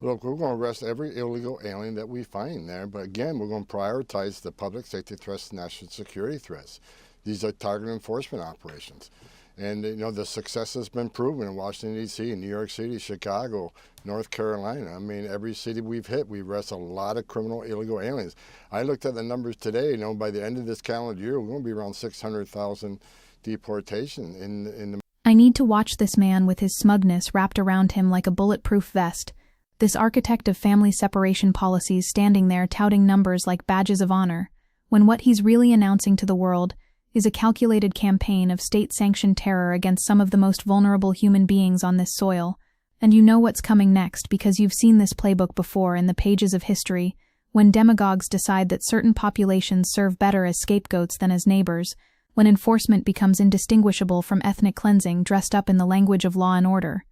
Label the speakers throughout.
Speaker 1: Look, we're going to arrest every illegal alien that we find there, but again, we're going to prioritize the public safety threats, national security threats. These are targeted enforcement operations. And, the success has been proven in Washington, D.C., New York City, Chicago, North Carolina. I mean, every city we've hit, we've arrested a lot of criminal illegal aliens. I looked at the numbers today, by the end of this calendar year, we're going to be around 600,000 deportation in the...
Speaker 2: I need to watch this man with his smugness wrapped around him like a bulletproof vest. This architect of family separation policies standing there touting numbers like badges of honor, when what he's really announcing to the world is a calculated campaign of state-sanctioned terror against some of the most vulnerable human beings on this soil. And you know what's coming next because you've seen this playbook before in the pages of history, when demagogues decide that certain populations serve better as scapegoats than as neighbors, when enforcement becomes indistinguishable from ethnic cleansing dressed up in the language of law and order.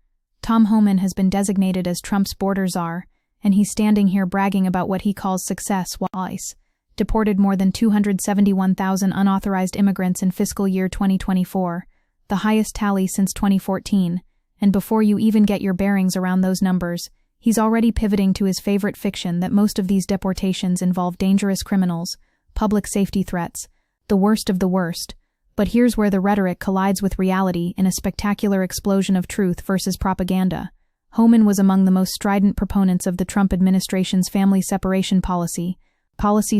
Speaker 2: Tom Homan has been designated as Trump's border czar, and he's standing here bragging about what he calls success while ICE deported more than 271,000 unauthorized immigrants in fiscal year 2024, the highest tally since 2014, and before you even get your bearings around those numbers, he's already pivoting to his favorite fiction that most of these deportations involve dangerous criminals, public safety threats, the worst of the worst. But here's where the rhetoric collides with reality in a spectacular explosion of truth versus propaganda. Homan was among the most strident proponents of the Trump administration's family separation policy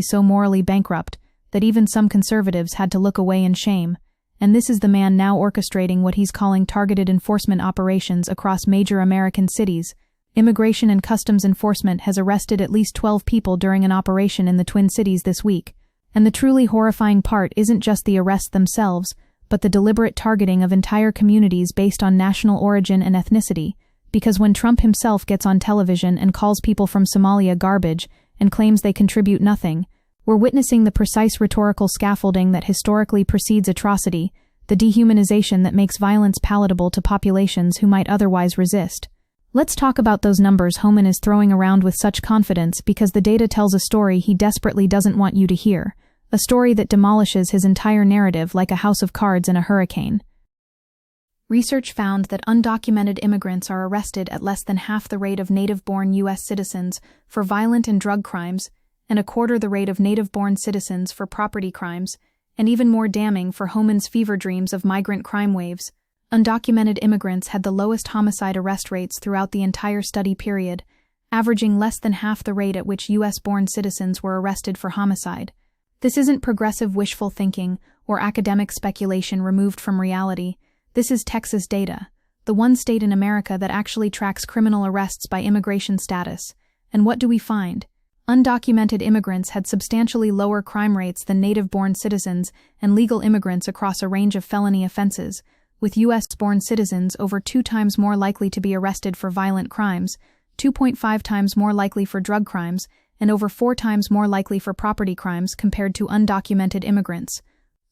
Speaker 2: so morally bankrupt that even some conservatives had to look away in shame. And this is the man now orchestrating what he's calling targeted enforcement operations across major American cities. Immigration and Customs Enforcement has arrested at least 12 people during an operation in the Twin Cities this week. And the truly horrifying part isn't just the arrests themselves, but the deliberate targeting of entire communities based on national origin and ethnicity. Because when Trump himself gets on television and calls people from Somalia garbage and claims they contribute nothing, we're witnessing the precise rhetorical scaffolding that historically precedes atrocity, the dehumanization that makes violence palatable to populations who might otherwise resist. Let's talk about those numbers Homan is throwing around with such confidence because the data tells a story he desperately doesn't want you to hear, a story that demolishes his entire narrative like a house of cards in a hurricane. Research found that undocumented immigrants are arrested at less than half the rate of native-born U.S. citizens for violent and drug crimes, and a quarter the rate of native-born citizens for property crimes, and even more damning for Homan's fever dreams of migrant crime waves. Undocumented immigrants had the lowest homicide arrest rates throughout the entire study period, averaging less than half the rate at which U.S.-born citizens were arrested for homicide. This isn't progressive wishful thinking or academic speculation removed from reality. This is Texas data, the one state in America that actually tracks criminal arrests by immigration status. And what do we find? Undocumented immigrants had substantially lower crime rates than native-born citizens and legal immigrants across a range of felony offenses, with U.S.-born citizens over 2 times more likely to be arrested for violent crimes, 2.5 times more likely for drug crimes, and over 4 times more likely for property crimes compared to undocumented immigrants.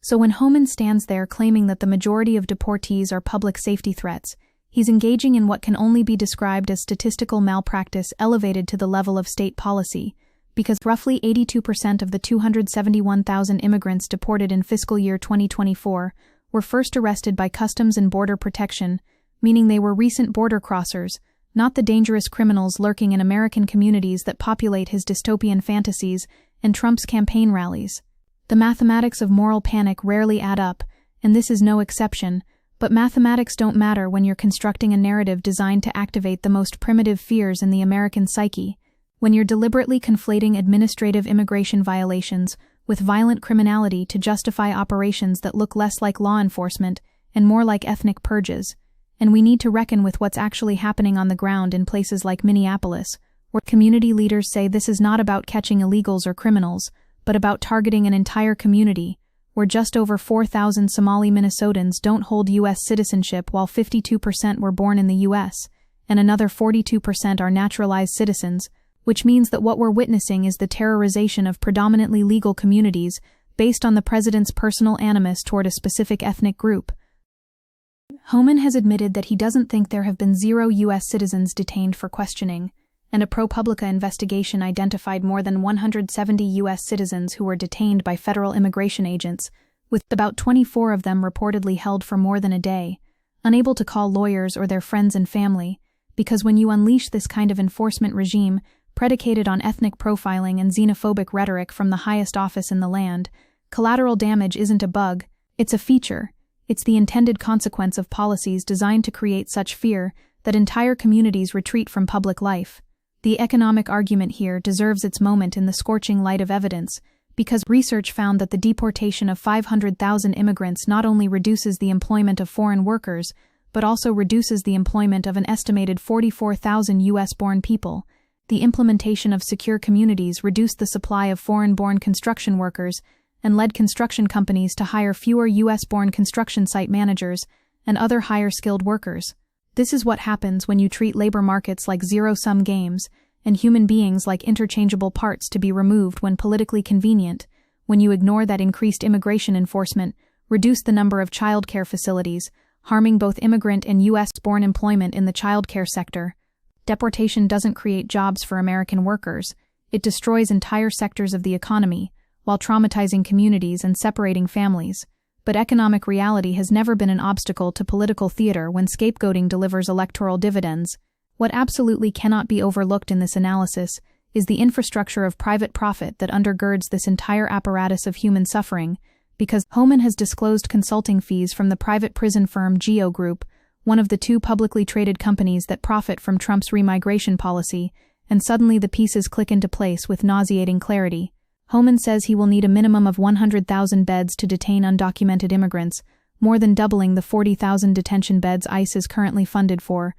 Speaker 2: So when Homan stands there claiming that the majority of deportees are public safety threats, he's engaging in what can only be described as statistical malpractice elevated to the level of state policy, because roughly 82% of the 271,000 immigrants deported in fiscal year 2024 were first arrested by Customs and Border Protection, meaning they were recent border crossers, not the dangerous criminals lurking in American communities that populate his dystopian fantasies and Trump's campaign rallies. The mathematics of moral panic rarely add up, and this is no exception, but mathematics don't matter when you're constructing a narrative designed to activate the most primitive fears in the American psyche, when you're deliberately conflating administrative immigration violations with violent criminality to justify operations that look less like law enforcement and more like ethnic purges. And we need to reckon with what's actually happening on the ground in places like Minneapolis, where community leaders say this is not about catching illegals or criminals, but about targeting an entire community, where just over 4,000 Somali Minnesotans don't hold U.S. citizenship while 52% were born in the U.S., and another 42% are naturalized citizens, which means that what we're witnessing is the terrorization of predominantly legal communities based on the president's personal animus toward a specific ethnic group. Homan has admitted that he doesn't think there have been 0 U.S. citizens detained for questioning, and a ProPublica investigation identified more than 170 U.S. citizens who were detained by federal immigration agents, with about 24 of them reportedly held for more than a day, unable to call lawyers or their friends and family, Because when you unleash this kind of enforcement regime, predicated on ethnic profiling and xenophobic rhetoric from the highest office in the land, collateral damage isn't a bug, it's a feature. It's the intended consequence of policies designed to create such fear that entire communities retreat from public life. The economic argument here deserves its moment in the scorching light of evidence, because research found that the deportation of 500,000 immigrants not only reduces the employment of foreign workers, but also reduces the employment of an estimated 44,000 U.S.-born people. The implementation of secure communities reduced the supply of foreign-born construction workers and led construction companies to hire fewer U.S.-born construction site managers and other higher-skilled workers. This is what happens when you treat labor markets like zero-sum games and human beings like interchangeable parts to be removed when politically convenient, when you ignore that increased immigration enforcement reduced the number of childcare facilities, harming both immigrant and U.S.-born employment in the childcare sector. Deportation doesn't create jobs for American workers. It destroys entire sectors of the economy, while traumatizing communities and separating families. But economic reality has never been an obstacle to political theater when scapegoating delivers electoral dividends. What absolutely cannot be overlooked in this analysis is the infrastructure of private profit that undergirds this entire apparatus of human suffering, because Homan has disclosed consulting fees from the private prison firm Geo Group, one of the two publicly traded companies that profit from Trump's remigration policy, and suddenly the pieces click into place with nauseating clarity. Homan says he will need a minimum of 100,000 beds to detain undocumented immigrants, more than doubling the 40,000 detention beds ICE is currently funded for,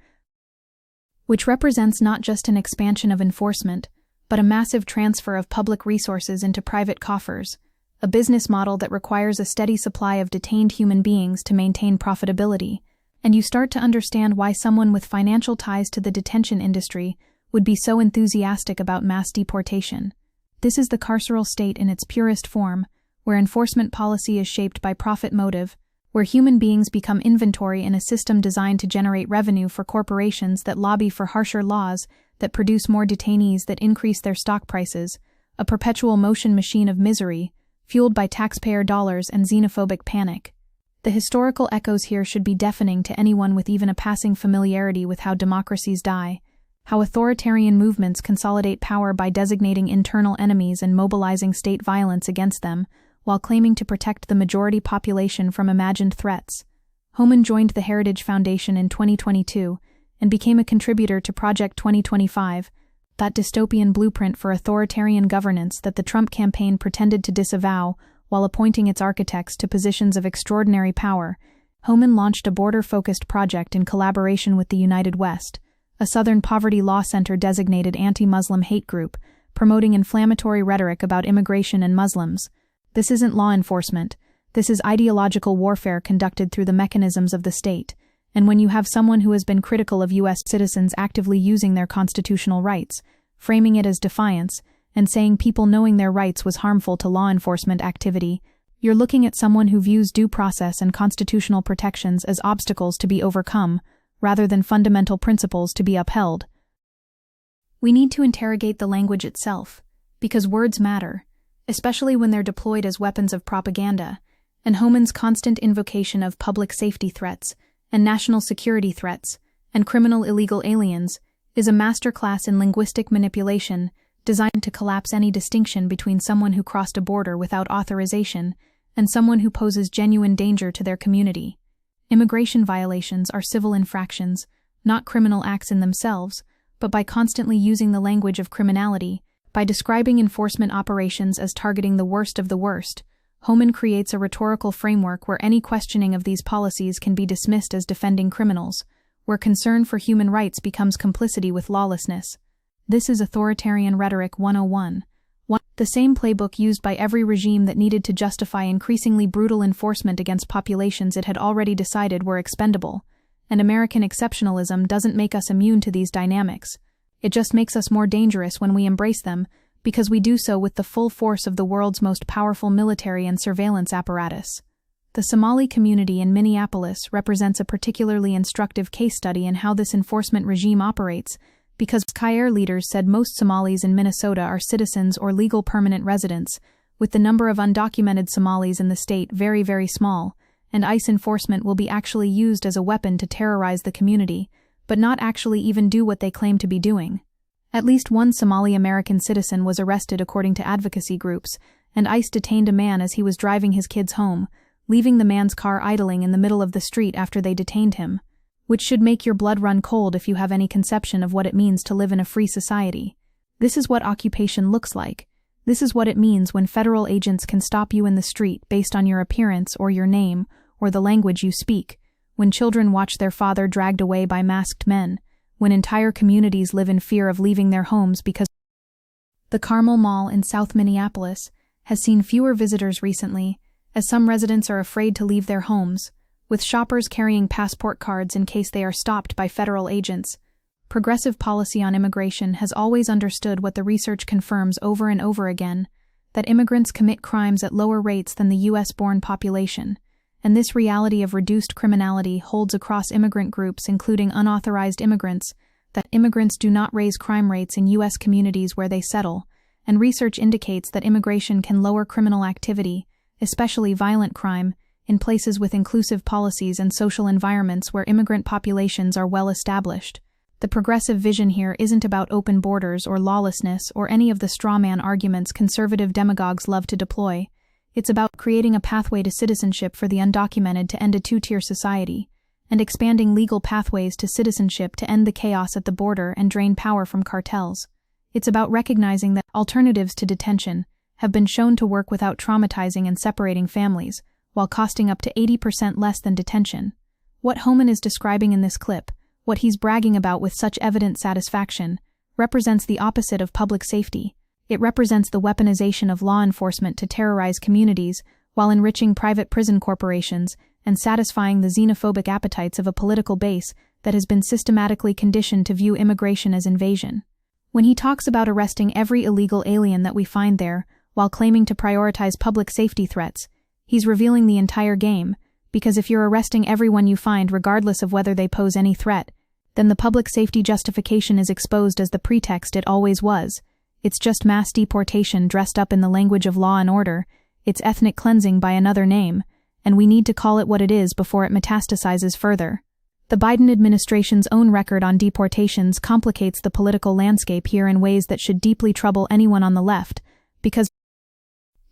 Speaker 2: which represents not just an expansion of enforcement, but a massive transfer of public resources into private coffers, a business model that requires a steady supply of detained human beings to maintain profitability. And you start to understand why someone with financial ties to the detention industry would be so enthusiastic about mass deportation. This is the carceral state in its purest form, where enforcement policy is shaped by profit motive, where human beings become inventory in a system designed to generate revenue for corporations that lobby for harsher laws that produce more detainees that increase their stock prices, a perpetual motion machine of misery, fueled by taxpayer dollars and xenophobic panic. The historical echoes here should be deafening to anyone with even a passing familiarity with how democracies die, how authoritarian movements consolidate power by designating internal enemies and mobilizing state violence against them, while claiming to protect the majority population from imagined threats. Homan joined the Heritage Foundation in 2022 and became a contributor to Project 2025, that dystopian blueprint for authoritarian governance that the Trump campaign pretended to disavow while appointing its architects to positions of extraordinary power. Homan launched a border-focused project in collaboration with the United West, a Southern poverty law center-designated anti-Muslim hate group, promoting inflammatory rhetoric about immigration and Muslims. This isn't law enforcement. This is ideological warfare conducted through the mechanisms of the state. And when you have someone who has been critical of U.S. citizens actively using their constitutional rights, framing it as defiance, and saying people knowing their rights was harmful to law enforcement activity, you're looking at someone who views due process and constitutional protections as obstacles to be overcome, rather than fundamental principles to be upheld. We need to interrogate the language itself, because words matter, especially when they're deployed as weapons of propaganda, and Homan's constant invocation of public safety threats, and national security threats, and criminal illegal aliens, is a masterclass in linguistic manipulation designed to collapse any distinction between someone who crossed a border without authorization and someone who poses genuine danger to their community. Immigration violations are civil infractions, not criminal acts in themselves, but by constantly using the language of criminality, by describing enforcement operations as targeting the worst of the worst, Homan creates a rhetorical framework where any questioning of these policies can be dismissed as defending criminals, where concern for human rights becomes complicity with lawlessness. This is authoritarian rhetoric 101. The same playbook used by every regime that needed to justify increasingly brutal enforcement against populations it had already decided were expendable. And American exceptionalism doesn't make us immune to these dynamics. It just makes us more dangerous when we embrace them, because we do so with the full force of the world's most powerful military and surveillance apparatus. The Somali community in Minneapolis represents a particularly instructive case study in how this enforcement regime operates, because CAIR leaders said most Somalis in Minnesota are citizens or legal permanent residents, with the number of undocumented Somalis in the state very, very small, and ICE enforcement will be actually used as a weapon to terrorize the community, but not actually even do what they claim to be doing. At least one Somali American citizen was arrested according to advocacy groups, and ICE detained a man as he was driving his kids home, leaving the man's car idling in the middle of the street after they detained him, which should make your blood run cold if you have any conception of what it means to live in a free society. This is what occupation looks like. This is what it means when federal agents can stop you in the street based on your appearance or your name or the language you speak, when children watch their father dragged away by masked men, when entire communities live in fear of leaving their homes because the Carmel Mall in South Minneapolis has seen fewer visitors recently, as some residents are afraid to leave their homes, with shoppers carrying passport cards in case they are stopped by federal agents. Progressive policy on immigration has always understood what the research confirms over and over again, that immigrants commit crimes at lower rates than the U.S.-born population, and this reality of reduced criminality holds across immigrant groups including unauthorized immigrants, that immigrants do not raise crime rates in U.S. communities where they settle, and research indicates that immigration can lower criminal activity, especially violent crime, in places with inclusive policies and social environments where immigrant populations are well established. The progressive vision here isn't about open borders or lawlessness or any of the strawman arguments conservative demagogues love to deploy. It's about creating a pathway to citizenship for the undocumented to end a two-tier society, and expanding legal pathways to citizenship to end the chaos at the border and drain power from cartels. It's about recognizing that alternatives to detention have been shown to work without traumatizing and separating families, while costing up to 80% less than detention. What Homan is describing in this clip, what he's bragging about with such evident satisfaction, represents the opposite of public safety. It represents the weaponization of law enforcement to terrorize communities while enriching private prison corporations and satisfying the xenophobic appetites of a political base that has been systematically conditioned to view immigration as invasion. When he talks about arresting every illegal alien that we find there while claiming to prioritize public safety threats, he's revealing the entire game, because if you're arresting everyone you find regardless of whether they pose any threat, then the public safety justification is exposed as the pretext it always was. It's just mass deportation dressed up in the language of law and order. It's ethnic cleansing by another name, and we need to call it what it is before it metastasizes further. The Biden administration's own record on deportations complicates the political landscape here in ways that should deeply trouble anyone on the left, because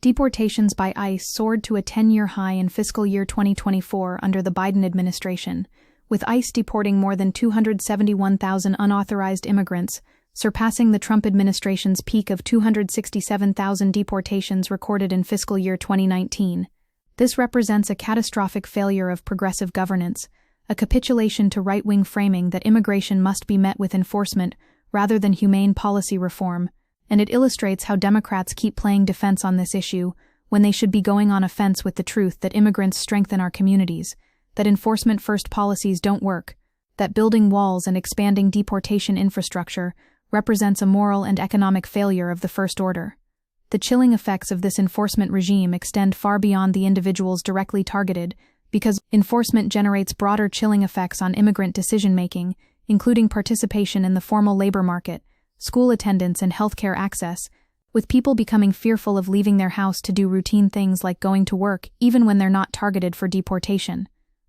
Speaker 2: deportations by ICE soared to a 10-year high in fiscal year 2024 under the Biden administration, with ICE deporting more than 271,000 unauthorized immigrants, surpassing the Trump administration's peak of 267,000 deportations recorded in fiscal year 2019. This represents a catastrophic failure of progressive governance, a capitulation to right-wing framing that immigration must be met with enforcement rather than humane policy reform, and it illustrates how Democrats keep playing defense on this issue when they should be going on offense with the truth that immigrants strengthen our communities, that enforcement-first policies don't work, that building walls and expanding deportation infrastructure represents a moral and economic failure of the first order. The chilling effects of this enforcement regime extend far beyond the individuals directly targeted, because enforcement generates broader chilling effects on immigrant decision-making, including participation in the formal labor market, school attendance and healthcare access, with people becoming fearful of leaving their house to do routine things like going to work even when they're not targeted for deportation.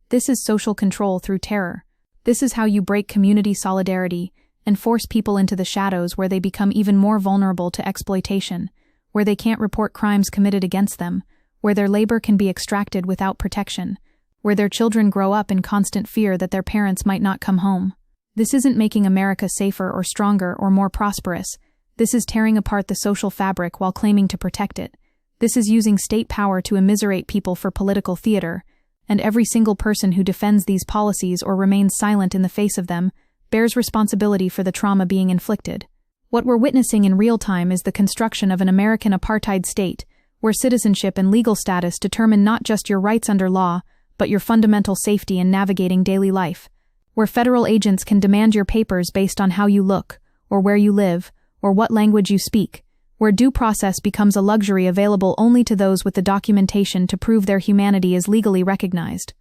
Speaker 2: This is social control through terror. This is how you break community solidarity and force people into the shadows where they become even more vulnerable to exploitation, where they can't report crimes committed against them, where their labor can be extracted without protection, where their children grow up in constant fear that their parents might not come home. This isn't making America safer or stronger or more prosperous. This is tearing apart the social fabric while claiming to protect it. This is using state power to immiserate people for political theater, and every single person who defends these policies or remains silent in the face of them bears responsibility for the trauma being inflicted. What we're witnessing in real time is the construction of an American apartheid state, where citizenship and legal status determine not just your rights under law, but your fundamental safety in navigating daily life, where federal agents can demand your papers based on how you look, or where you live, or what language you speak, where due process becomes a luxury available only to those with the documentation to prove their humanity is legally recognized.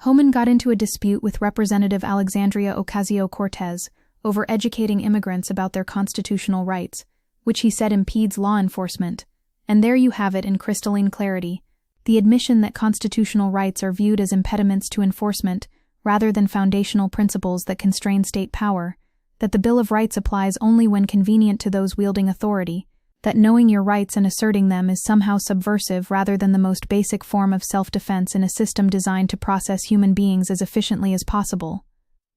Speaker 2: Homan got into a dispute with Representative Alexandria Ocasio-Cortez over educating immigrants about their constitutional rights, which he said impedes law enforcement. And there you have it in crystalline clarity. The admission that constitutional rights are viewed as impediments to enforcement rather than foundational principles that constrain state power, that the Bill of Rights applies only when convenient to those wielding authority, that knowing your rights and asserting them is somehow subversive rather than the most basic form of self-defense in a system designed to process human beings as efficiently as possible.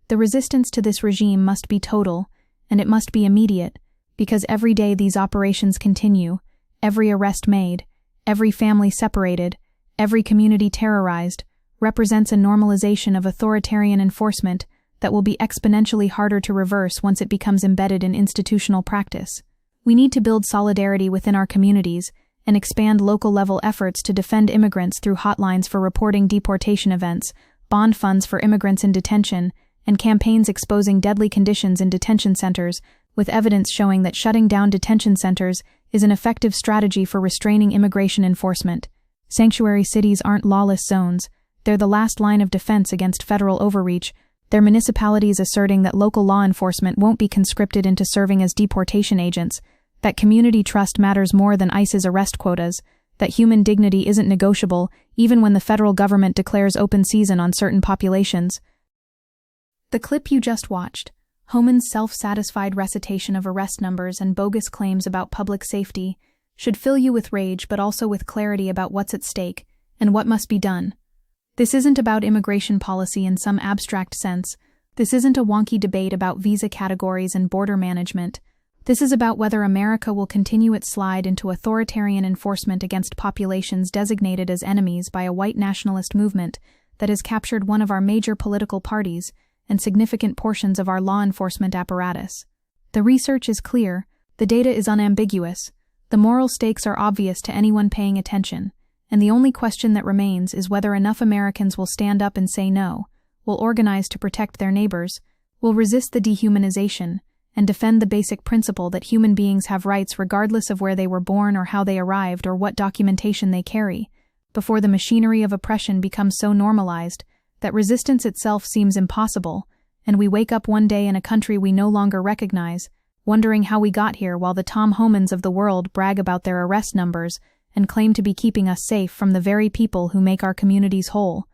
Speaker 2: The resistance to this regime must be total, and it must be immediate, because every day these operations continue, every arrest made, every family separated, every community terrorized, represents a normalization of authoritarian enforcement that will be exponentially harder to reverse once it becomes embedded in institutional practice. We need to build solidarity within our communities and expand local-level efforts to defend immigrants through hotlines for reporting deportation events, bond funds for immigrants in detention, and campaigns exposing deadly conditions in detention centers, with evidence showing that shutting down detention centers is an effective strategy for restraining immigration enforcement. Sanctuary cities aren't lawless zones. They're the last line of defense against federal overreach, their municipalities asserting that local law enforcement won't be conscripted into serving as deportation agents, that community trust matters more than ICE's arrest quotas, that human dignity isn't negotiable even when the federal government declares open season on certain populations. The clip you just watched, Homan's self-satisfied recitation of arrest numbers and bogus claims about public safety, should fill you with rage but also with clarity about what's at stake and what must be done. This isn't about immigration policy in some abstract sense. This isn't a wonky debate about visa categories and border management. This is about whether America will continue its slide into authoritarian enforcement against populations designated as enemies by a white nationalist movement that has captured one of our major political parties and significant portions of our law enforcement apparatus. The research is clear, the data is unambiguous, the moral stakes are obvious to anyone paying attention, and the only question that remains is whether enough Americans will stand up and say no, will organize to protect their neighbors, will resist the dehumanization, and defend the basic principle that human beings have rights regardless of where they were born or how they arrived or what documentation they carry, before the machinery of oppression becomes so normalized that resistance itself seems impossible, and we wake up one day in a country we no longer recognize, wondering how we got here while the Tom Homans of the world brag about their arrest numbers and claim to be keeping us safe from the very people who make our communities whole.